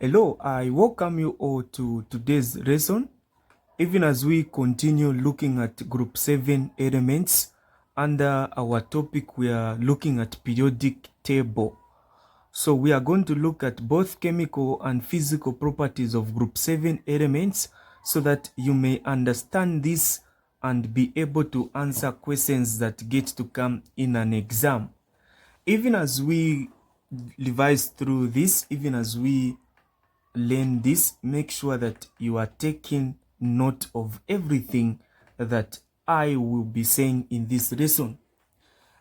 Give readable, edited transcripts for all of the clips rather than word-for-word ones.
Hello, I welcome you all to today's lesson. Even as we continue looking at group 7 elements, under our topic we are looking at periodic table. So we are going to look at both chemical and physical properties of group 7 elements so that you may understand this and be able to answer questions that get to come in an exam. Even as we revise through this, even as we learn this, make sure that you are taking note of everything that I will be saying in this lesson.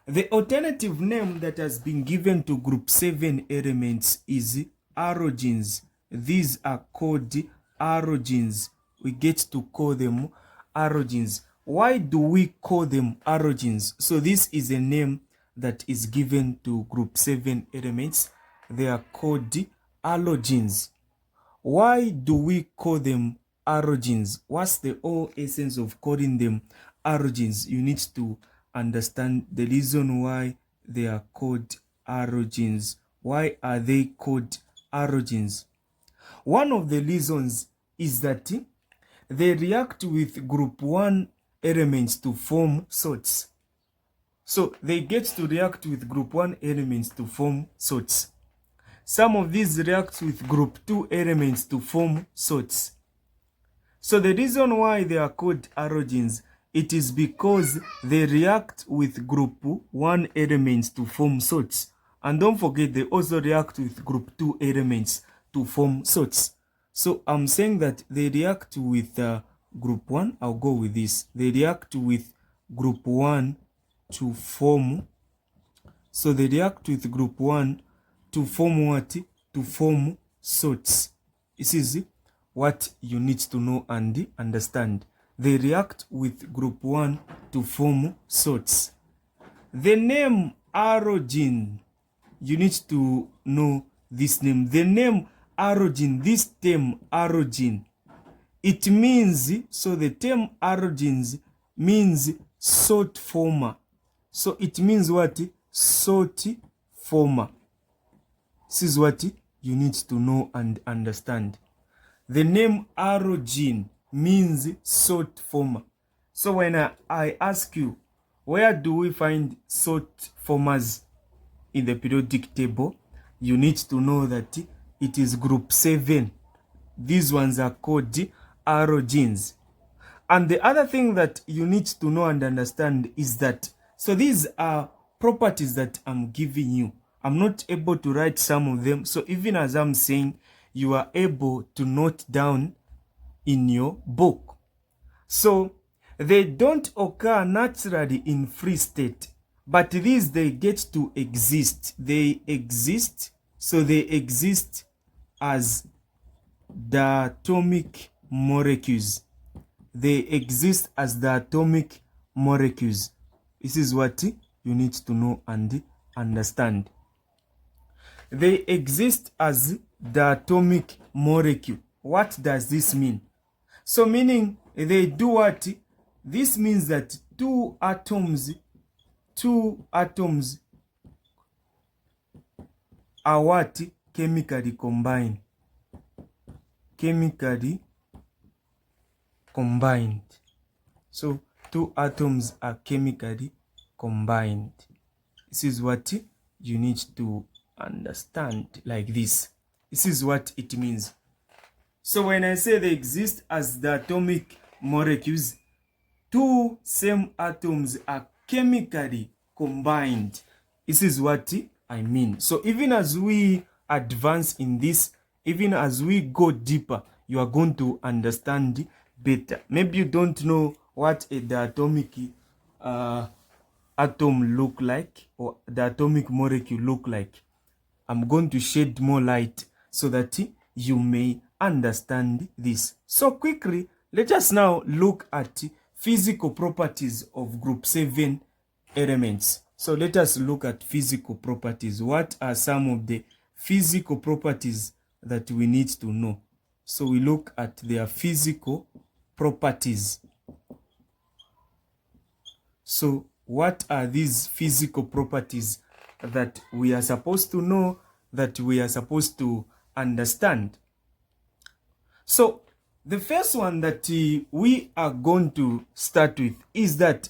The alternative name that has been given to group 7 elements is halogens. These are called halogens. We get to call them halogens. Why do we call them halogens? So this is a name that is given to group 7 elements. They are called halogens. Why do we call them halogens? What's the whole essence of calling them halogens? You need to understand the reason why they are called halogens. Why are they called halogens? One of the reasons is that they react with group 1 elements to form salts. So they get to react with group 1 elements to form salts. Some of these react with group 2 elements to form salts. So the reason why they are called halogens, it is because they react with group 1 elements to form salts. And don't forget, they also react with group 2 elements to form salts. So I'm saying that they react with group 1. I'll go with this. They react with group 1 to form. So they react with group 1 to form what? To form salts. This is what you need to know and understand. They react with group 1 to form salts. The name halogen, you need to know this name. The name halogen, this term halogen, it means, so the term halogens means salt former. So it means what? Salt former. This is what you need to know and understand. The name halogen means salt former. So when I ask you, where do we find salt formers in the periodic table? You need to know that it is group 7. These ones are called halogens. And the other thing that you need to know and understand is that, so these are properties that I'm giving you. I'm not able to write some of them. So even as I'm saying, you are able to note down in your book. So they don't occur naturally in free state, but these, they get to exist. They exist. So they exist as diatomic molecules. They exist as the atomic molecules. This is what you need to know and understand. They exist as the atomic molecule. What does this mean? So meaning they do what? This means that two atoms are what? Chemically combined. Chemically combined. So two atoms are chemically combined. This is what you need to understand like this. This is what it means. So when I say they exist as the atomic molecules, two same atoms are chemically combined. This is what I mean. So even as we advance in this, even as we go deeper, you are going to understand better. Maybe you don't know what the atomic atom look like, or the atomic molecule look like. I'm going to shed more light so that you may understand this. So quickly, let us now look at physical properties of group 7 elements. So let us look at physical properties. What are some of the physical properties that we need to know? So we look at their physical properties. So what are these physical properties that we are supposed to know, that we are supposed to understand? So the first one that we are going to start with is that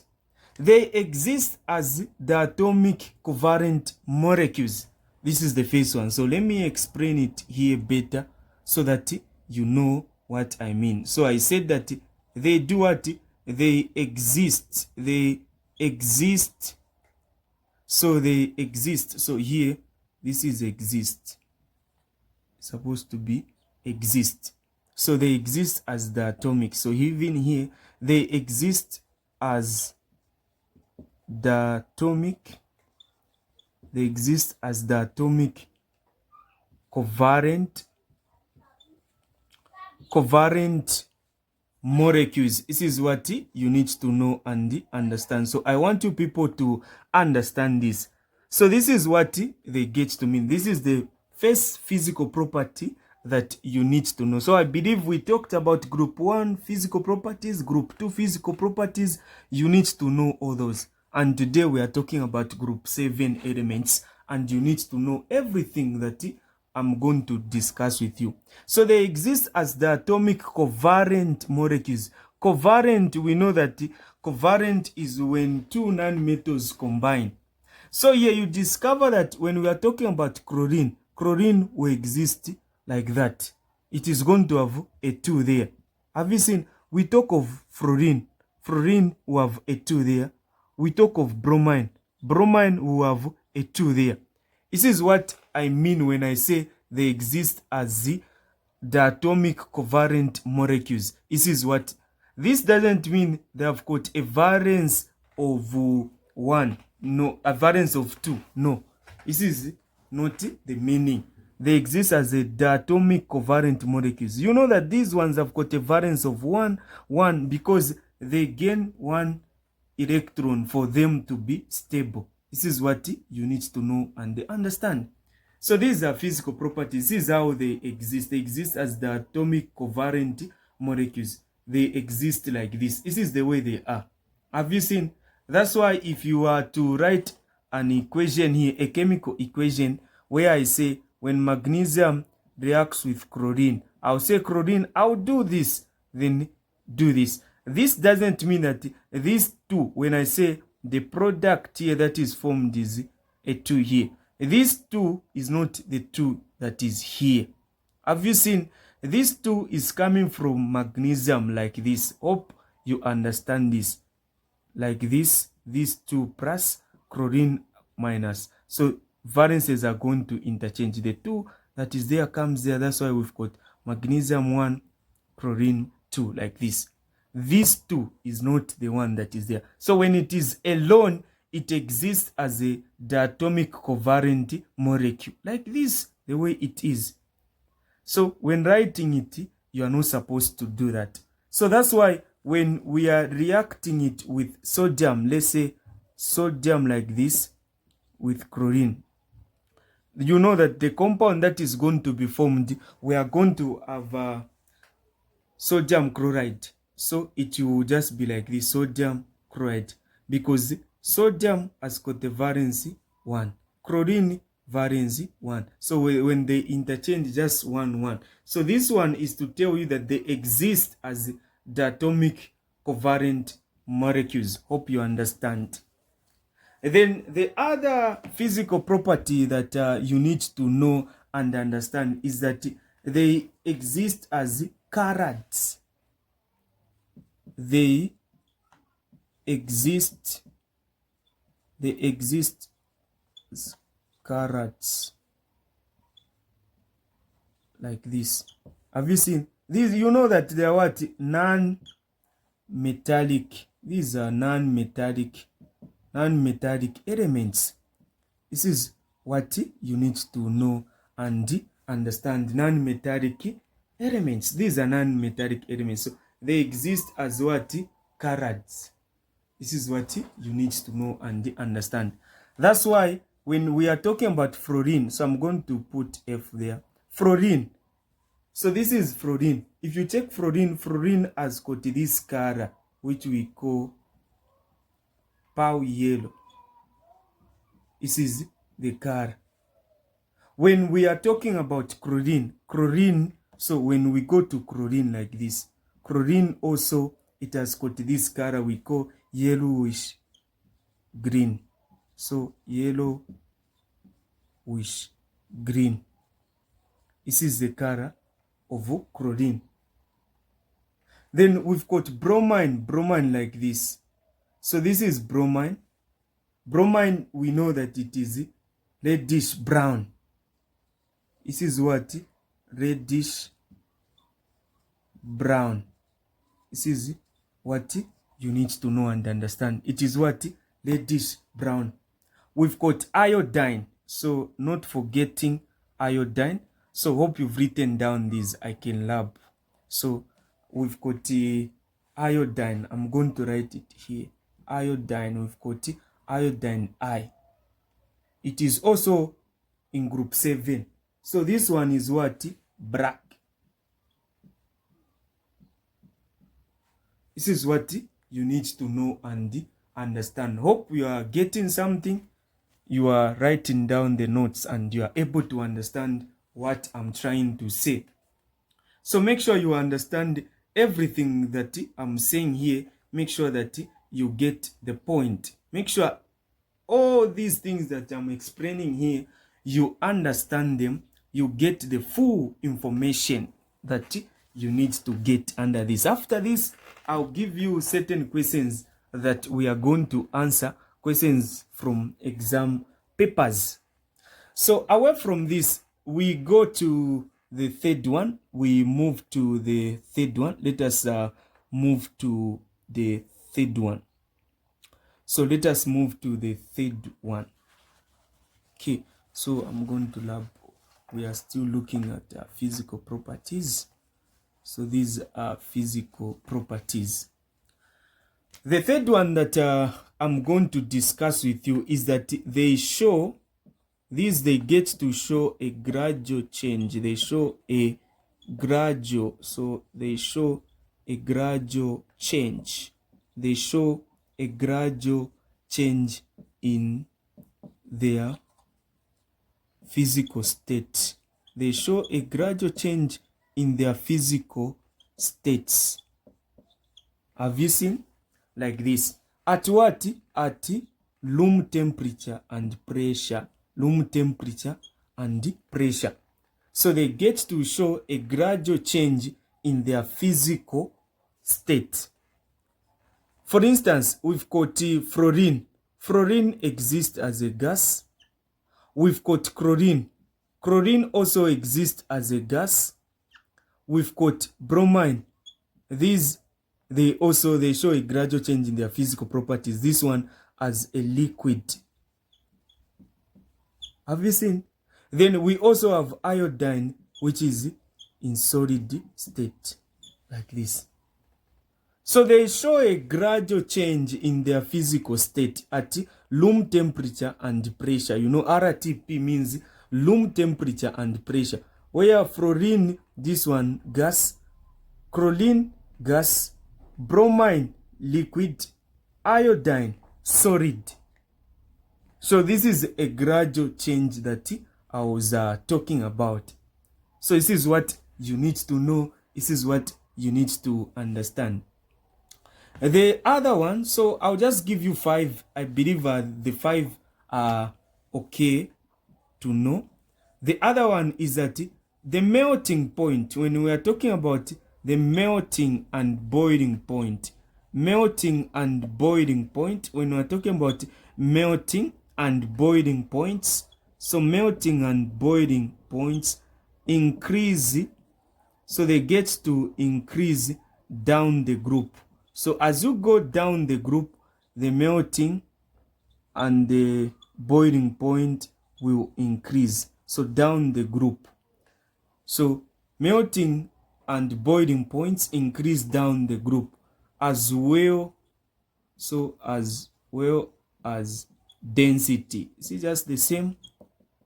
they exist as the atomic covariant molecules. This is the first one. So let me explain it here better so that you know what I mean. So I said that they do what? They exist. They exist. So they exist. So here, this is exist. It's supposed to be exist. So they exist as the atomic. So even here, they exist as the atomic. They exist as the atomic covariant molecules. This is what you need to know and understand. So I want you people to understand this. So this is what they get to mean. This is the first physical property that you need to know. So I believe we talked about group 1 physical properties, group 2 physical properties. You need to know all those. And today we are talking about group 7 elements, and you need to know everything that I'm going to discuss with you. So they exist as the atomic covariant molecules. Covariant, we know that covariant is when two nonmetals combine. So here you discover that when we are talking about chlorine, chlorine will exist like that. It is going to have a 2 there. Have you seen? We talk of fluorine. Fluorine will have a 2 there. We talk of bromine. Bromine will have a 2 there. This is what I mean when I say they exist as the atomic covariant molecules. This doesn't mean they have got a variance of 1. No, a variance of 2. No. This is not the meaning. They exist as the atomic covariant molecules. You know that these ones have got a variance of 1 because they gain 1 electron for them to be stable. This is what you need to know and understand. So these are physical properties. This is how they exist. They exist as the atomic covariant molecules. They exist like this. This is the way they are. Have you seen? That's why if you are to write an equation here, a chemical equation, where I say when magnesium reacts with chlorine, I'll say chlorine, I'll do this, then do this. This doesn't mean that these two, when I say the product here that is formed is a 2 here. This 2 is not the 2 that is here. Have you seen? This 2 is coming from magnesium like this. Hope you understand this. Like this 2 plus chlorine minus. So valences are going to interchange. The 2 that is there comes there. That's why we've got magnesium 1, chlorine 2, like this. This 2 is not the one that is there. So when it is alone, it exists as the atomic covariant molecule. Like this, the way it is. So when writing it, you are not supposed to do that. So that's why when we are reacting it with sodium, let's say sodium like this with chlorine, you know that the compound that is going to be formed, we are going to have sodium chloride. So it will just be like this, sodium chloride, because sodium has got the valence 1, chlorine valence 1. So when they interchange, just 1, 1. So this one is to tell you that they exist as the atomic covariant molecules. Hope you understand. And then the other physical property that you need to know and understand is that they exist as carats. They exist as carats like this. Have you seen these? You know that they are what? Non-metallic. These are non-metallic elements. This is what you need to know and understand. Non-metallic elements. These are non-metallic elements. So they exist as what? Carats. This is what you need to know and understand. That's why when we are talking about fluorine, so I'm going to put F there. Fluorine. So this is fluorine. If you check fluorine, fluorine has got this color, which we call pale yellow. This is the color. When we are talking about chlorine, So when we go to chlorine like this, chlorine also, it has got this color we call yellowish green. So yellowish green. This is the color of chlorine. Then we've got bromine like this. So this is bromine. Bromine, we know that it is reddish brown. This is what? Reddish brown. This is what you need to know and understand. It is what? Reddish brown. We've got iodine. So not forgetting iodine. So hope you've written down these. I can lab. So we've got iodine. I'm going to write it here. Iodine. We've got iodine I. It is also in group 7. So this one is what? Black. This is what you need to know and understand. Hope you are getting something. You are writing down the notes and you are able to understand what I'm trying to say. So make sure you understand everything that I'm saying here. Make sure that you get the point. Make sure all these things that I'm explaining here, you understand them. You get the full information that you need to get under this. After this, I'll give you certain questions that we are going to answer, questions from exam papers. So away from this, we go to the third one. We move to the third one. Let us move to the third one. So let us move to the third one. Okay, so I'm going to lab. We are still looking at physical properties. So these are physical properties. The third one that I'm going to discuss with you is that they show, they get to show a gradual change. They show a gradual, so they show a gradual change. They show a gradual change in their physical state. They show a gradual change in their physical states. Have you seen? Like this. At what? At room temperature and pressure. Room temperature and pressure. So they get to show a gradual change in their physical state. For instance, we've got fluorine. Fluorine exists as a gas. We've got chlorine. Chlorine also exists as a gas. We've got bromine. These, they show a gradual change in their physical properties. This one as a liquid. Have you seen? Then we also have iodine, which is in solid state, like this. So they show a gradual change in their physical state at room temperature and pressure. You know, RTP means room temperature and pressure. Where fluorine, this one, gas, chlorine, gas, bromine, liquid, iodine, solid. So this is a gradual change that I was talking about. So this is what you need to know. This is what you need to understand. The other one, so I'll just give you 5. I believe the 5 are okay to know. The other one is that the melting point, when we are talking about the melting and boiling point, melting and boiling point, when we are talking about melting and boiling points, so melting and boiling points increase, so they get to increase down the group. So as you go down the group, the melting and the boiling point will increase. So down the group. So melting and boiling points increase down the group as well. So as well as density. Is it just the same?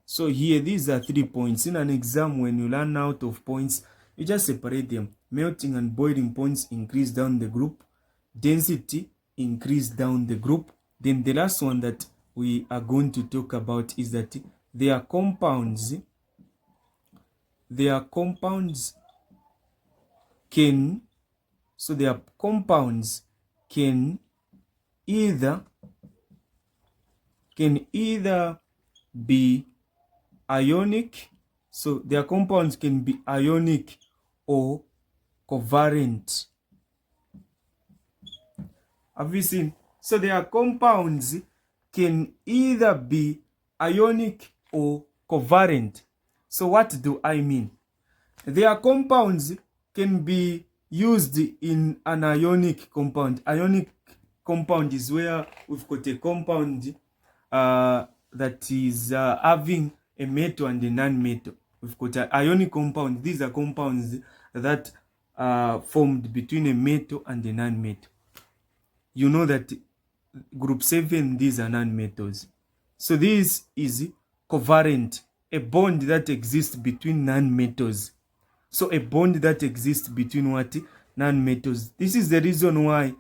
So here, these are 3 points. In an exam, when you run out of points, you just separate them. Melting and boiling points increase down the group. Density increase down the group. Then the last one that we are going to talk about is that they are compounds can, so their compounds can either be ionic, so their compounds can be ionic or covalent. Have you seen? So their compounds can either be ionic or covalent. So what do I mean? Their compounds can be used in an ionic compound. Ionic compound is where we've got a compound that is having a metal and a non-metal. We've got an ionic compound. These are compounds that are formed between a metal and a non-metal. You know that group 7, these are non-metals. So this is covalent, a bond that exists between non-metals. So a bond that exists between what? Non-metals. This is the reason why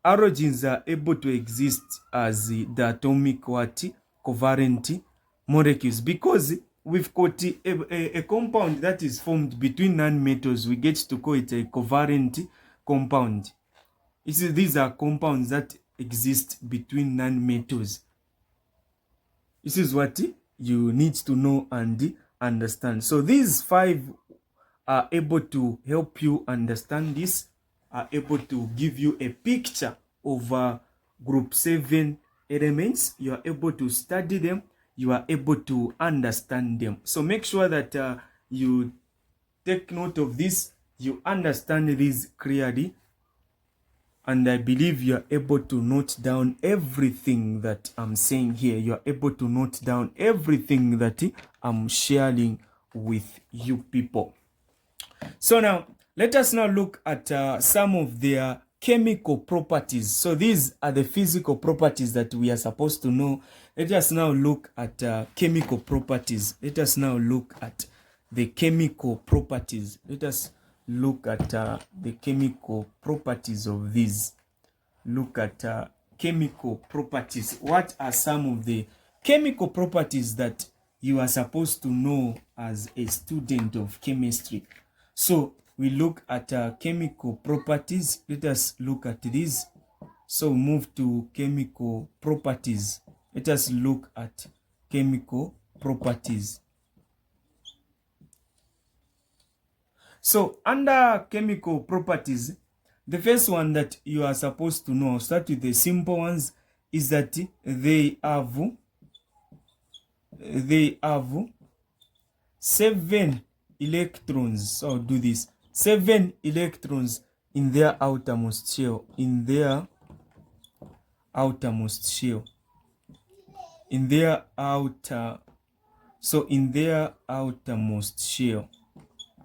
halogens are able to exist as the atomic what? Covalent molecules. Because we've got a compound that is formed between non-metals. We get to call it a covalent compound. These are compounds that exist between non-metals. This is what you need to know and understand. So these 5 are able to help you understand this, are able to give you a picture of group 7 elements. You are able to study them. You are able to understand them. So make sure that you take note of this. You understand this clearly. And I believe you are able to note down everything that I'm saying here. You are able to note down everything that I'm sharing with you people. So now, let us now look at some of their chemical properties. So these are the physical properties that we are supposed to know. Let us now look at chemical properties. Let us now look at the chemical properties. Let us look at the chemical properties of these. Look at chemical properties. What are some of the chemical properties that you are supposed to know as a student of chemistry? So we look at chemical properties. Let us look at these. So move to chemical properties. Let us look at chemical properties. So under chemical properties, the first one that you are supposed to know, start with the simple ones, is that they have 7 electrons. So I'll do this. 7 electrons in their outermost shell. In their outermost shell. In their outer. So in their outermost shell.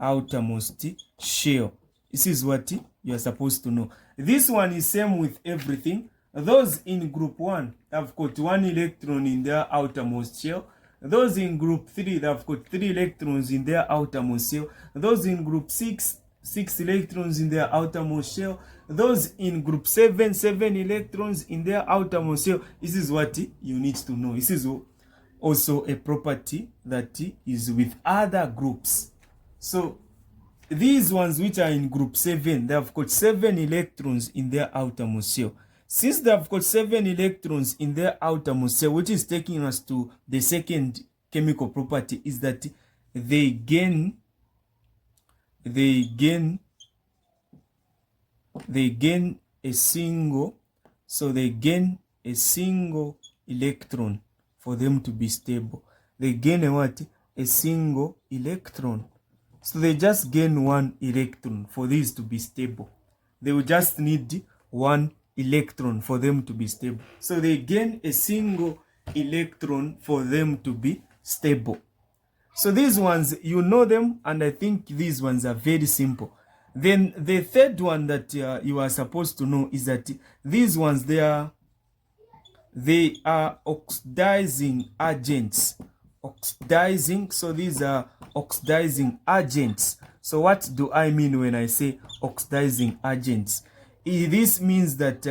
Outermost shell. This is what you are supposed to know. This one is same with everything. Those in group 1 have got 1 electron in their outermost shell. Those in group 3, they have got 3 electrons in their outermost shell. Those in group 6, 6 electrons in their outermost shell. Those in group 7, 7 electrons in their outermost shell. This is what you need to know. This is also a property that is with other groups. So these ones which are in group 7, they have got 7 electrons in their outermost shell. Since they have got 7 electrons in their outermost shell, which is taking us to the second chemical property, is that they gain a single, so they gain a single electron for them to be stable. They gain a what? A single electron. So they just gain 1 electron for these to be stable. They will just need 1 electron for them to be stable. So they gain a single electron for them to be stable. So these ones, you know them, and I think these ones are very simple. Then the third one that you are supposed to know is that these ones, they are oxidizing agents. Oxidizing, so these are oxidizing agents. So what do I mean when I say oxidizing agents? This means that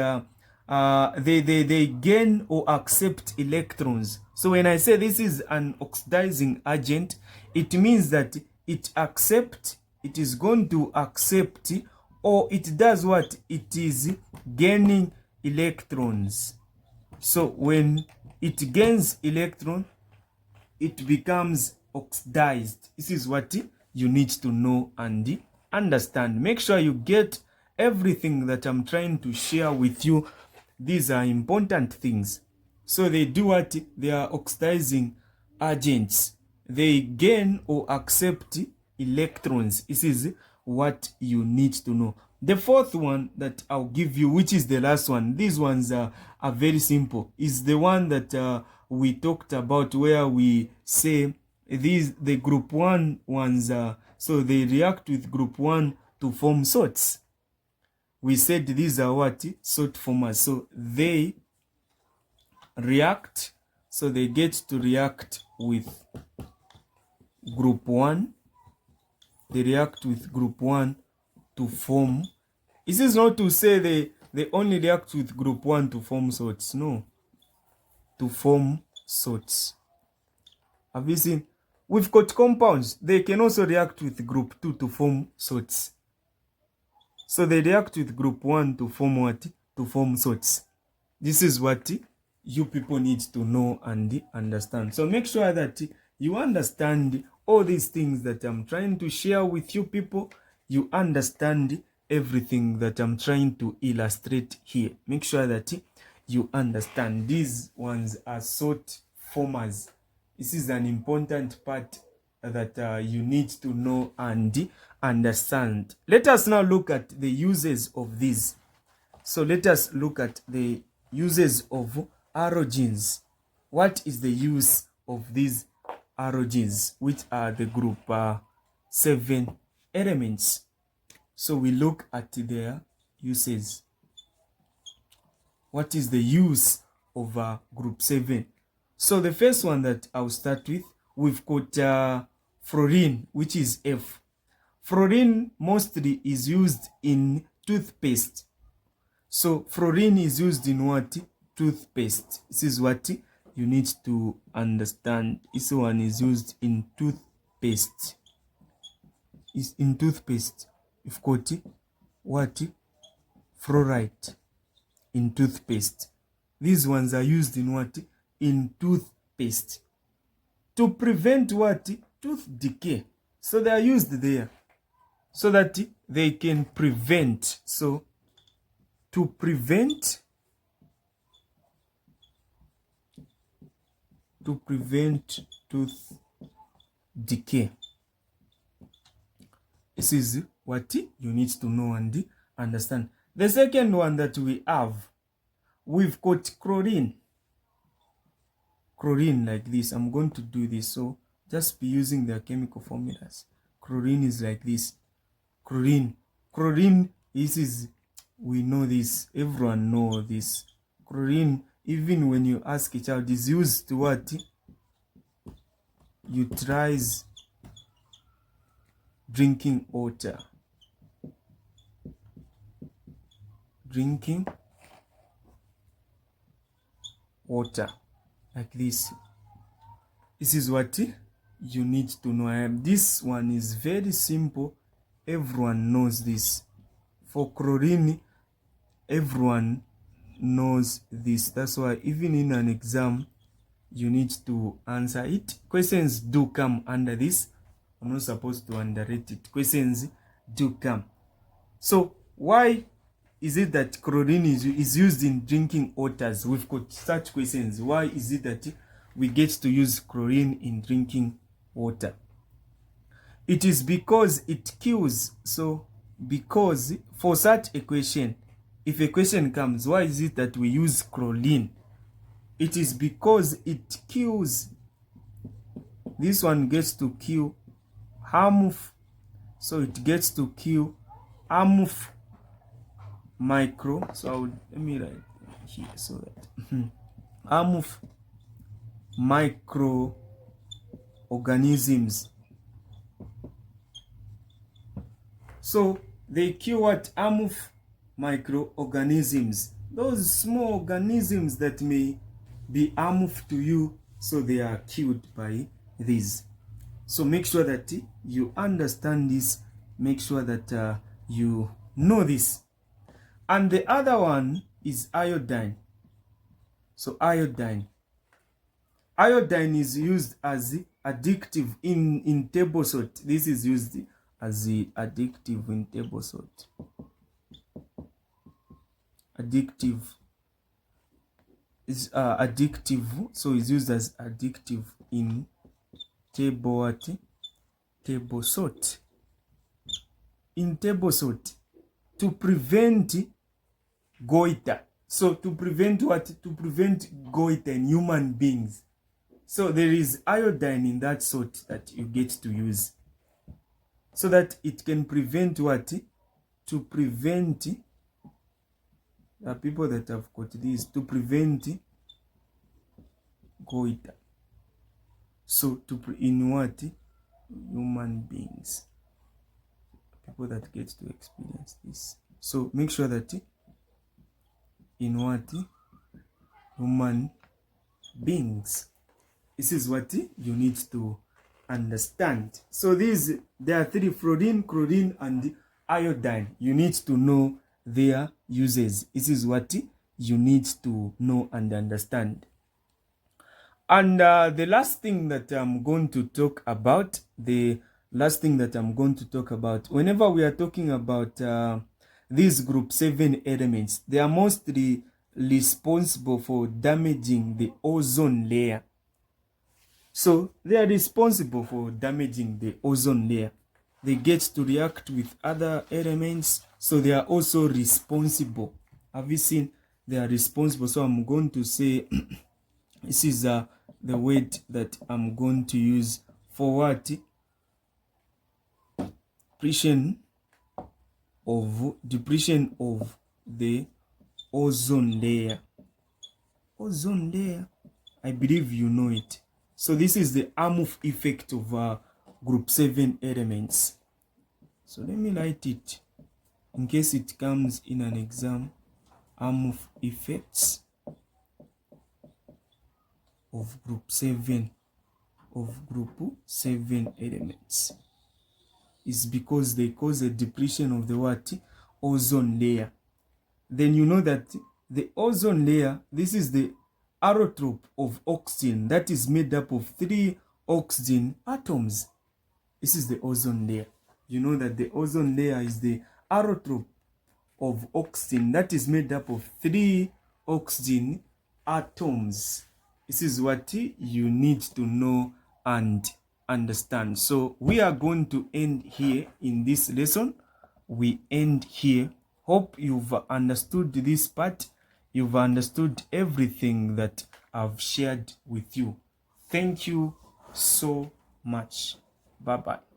they gain or accept electrons. So when I say this is an oxidizing agent, it means that it is going to accept or it does what? It is gaining electrons. So when it gains electron, it becomes oxidized. This is what you need to know and understand. Make sure you get everything that I'm trying to share with you. These are important things. So they do what? They are oxidizing agents. They gain or accept electrons. This is what you need to know. The fourth one that I'll give you, which is the last one, these ones are very simple, is the one that we talked about, where we say the group 1 ones, so they react with group 1 to form salts. We said these are what? Salt formers. So they react, so they get to react with group 1. They react with group 1 to form. This is not to say they only react with group 1 to form salts. No. To form salts. Have you seen? We've got compounds. They can also react with group 2 to form salts. So they react with group 1 to form what? To form salts. This is what you people need to know and understand. So make sure that you understand all these things that I'm trying to share with you people. You understand everything that I'm trying to illustrate here. Make sure that you understand. These ones are salt formers. This is an important part that you need to know and understand. Let us now look at the uses of these. So let us look at the uses of halogens. What is the use of these halogens, which are the group 7 elements? So we look at their uses. What is the use of group 7? So the first one that I'll start with, we've got fluorine, which is F. Fluorine mostly is used in toothpaste. So fluorine is used in what? Toothpaste. This is what you need to understand. This one is used in toothpaste. Is in toothpaste. You've got what? Fluoride in toothpaste. These ones are used in what? In toothpaste. To prevent what? Tooth decay. So they are used there. So that they can prevent. So to prevent tooth decay. This is what you need to know and understand. The second one that we have, we've got chlorine. Chlorine like this. I'm going to do this, so just be using their chemical formulas. Chlorine is like this. Chlorine. Chlorine, this is, we know this. Everyone knows this. Chlorine, even when you ask a child, is used to what? Utilize drinking water. Drinking water. Like this. This is what you need to know. This one is very simple. Everyone knows this. For chlorine, everyone knows this. That's why even in an exam, you need to answer it. Questions do come under this. I'm not supposed to underrate it. Questions do come. So why is it that chlorine is used in drinking waters? We've got such questions. Why is it that we get to use chlorine in drinking water? It is because it kills. So because for such a question, if a question comes, why is it that we use chlorine? It is because it kills. This one gets to kill harmful. So it gets to kill harmful micro. So let me write here so that harmful microorganisms. So they kill what? Harmful microorganisms. Those small organisms that may be harmful to you, so they are killed by these. So make sure that you understand this. Make sure that you Know this. And the other one is iodine. So iodine. Iodine is used as addictive in table salt. This is used as the addictive in table salt. Addictive is addictive, so it's used as addictive in table what? Table salt. In table salt, to prevent goiter. So to prevent what? To prevent goiter in human beings. So there is iodine in that salt that you get to use, so that it can prevent what? To prevent the people that have got this, to prevent goiter. So in what? Human beings, people that get to experience this. So make sure that in what? Human beings. This is what you need to understand. So there are three: fluorine, chlorine, and iodine. You need to know their uses. This is what you need to know and understand. And the last thing that I'm going to talk about, whenever we are talking about these group 7 elements, they are mostly responsible for damaging the ozone layer. So they are responsible for damaging the ozone layer. They get to react with other elements, so they are also responsible. Have you seen? They are responsible. So I'm going to say this is the word that I'm going to use for what? Depression of the ozone layer. Ozone layer. I believe you know it. So this is the arm-off effect of group 7 elements. So let me write it in case it comes in an exam. Arm-off effects of group 7 elements is because they cause a depletion of the what? Ozone layer. Then you know that the ozone layer, this is the allotrope of oxygen that is made up of 3 oxygen atoms. This is the ozone layer. You know that the ozone layer is the allotrope of oxygen that is made up of 3 oxygen atoms. This is what you need to know and understand. So we are going to end here in this lesson. We end here. Hope you've understood this part. You've understood everything that I've shared with you. Thank you so much. Bye-bye.